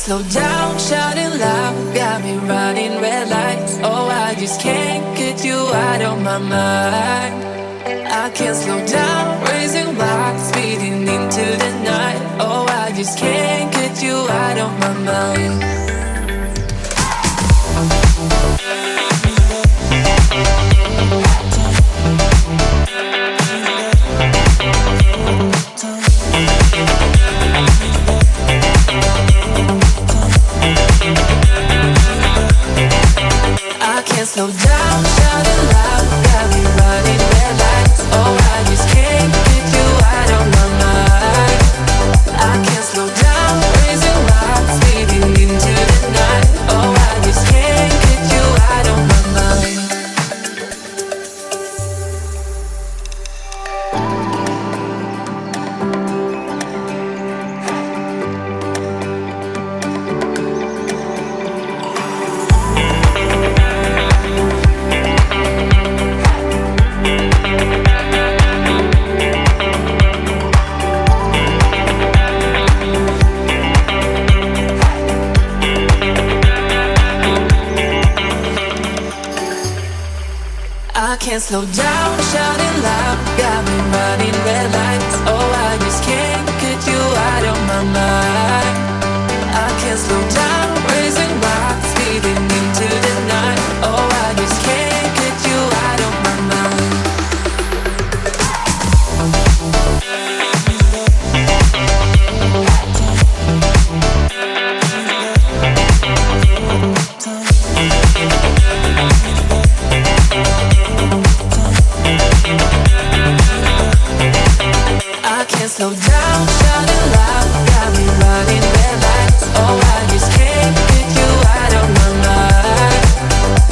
slow down, shouting loud, got me running red lights. Oh, I just can't get you out of my mind. I can't slow down, raising wild, speeding into the night. Oh, I just can't get you out of my mind. I can't slow down, shouting loud, got me running red lights. Oh, I just can't get you out of my mind. I can't slow down, raising wild, speeding into the night. Oh, I just can't get you out of my mind. I can't slow down, shouting loud, got me running red lights. Oh, I just can't get you out of my mind. I can't slow down, raising wild, speeding into the night. Oh, I just can't get you out of my mind. I can't slow down, shouting loud, got me running red lights. Oh, I just can't get you out of my mind.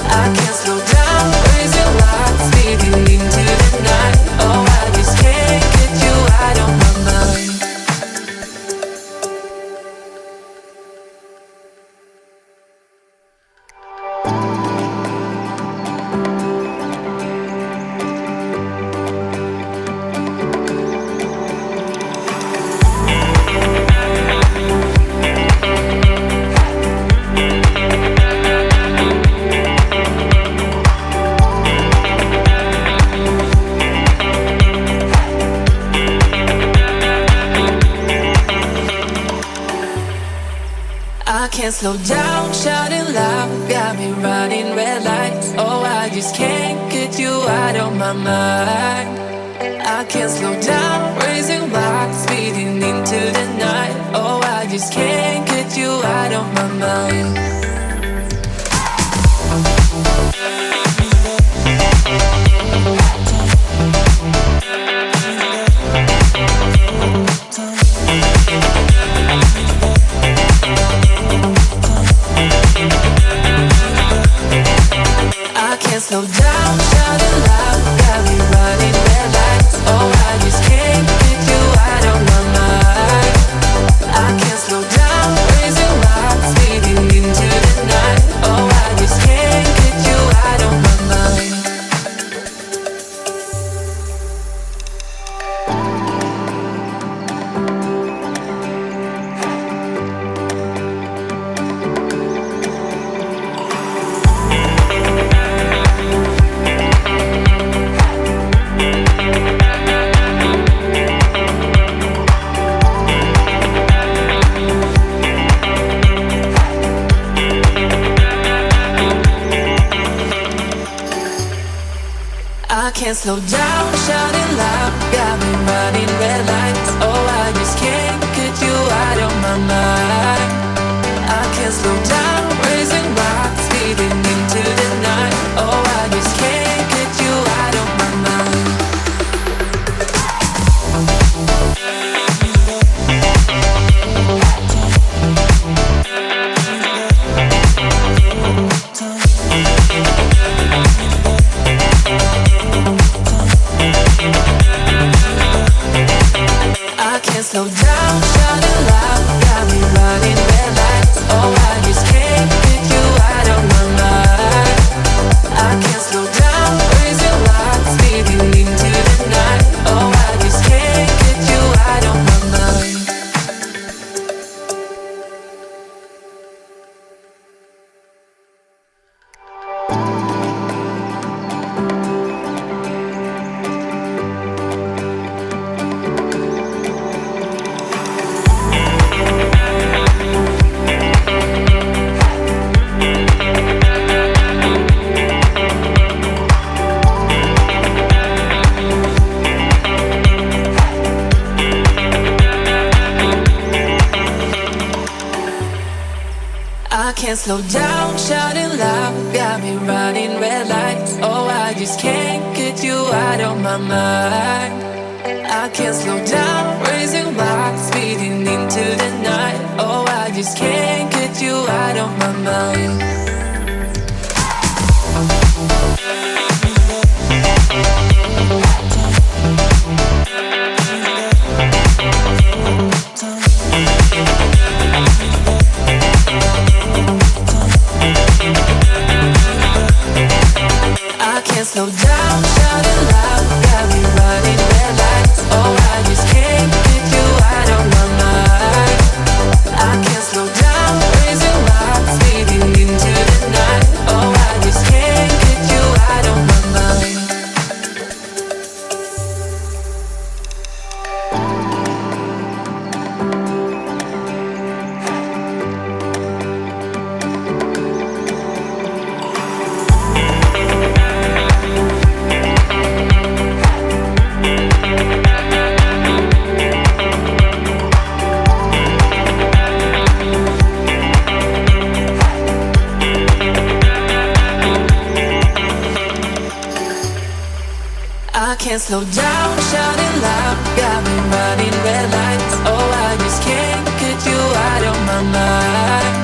I can't slow down, raising wild, speeding into the night. Oh, I just can't get you out of my mind. I can't slow down, shouting loud, got me running red lights. Oh, I just can't get you out of my mind. I can't slow down, raising wild, speeding into the night. Oh, I just can't get you out of my mind. I can't slow down, shouting loud, got me running red lights. Oh, I just can't get you out of my mind. I can't slow down, raising wild, speeding into the night. Oh, I just can't get you out of my mind. I can't slow down, shouting loud, got me running red lights. Oh, I just can't get you out of my mind. I can't slow down, raising wild, speeding into the night. Oh, I just can't get you out of my mind. I can't slow down, shouting loud, got me running red lights. Oh, I just can't can't slow down, shouting loud, got me running red lights. Oh, I just can't get you out of my mind. I can't slow down, raising my speeding into the night. Oh, I just can't get you out of my mind. I can't slow down, shouting loud, got me running red lights. Oh, I just can't get you out of my mind. I can't slow down, raising my speeding into the night. Oh, I just can't get you out of my mind. I can't slow down, shouting loud, got me running red lights. Oh, I just can't get you out of my mind.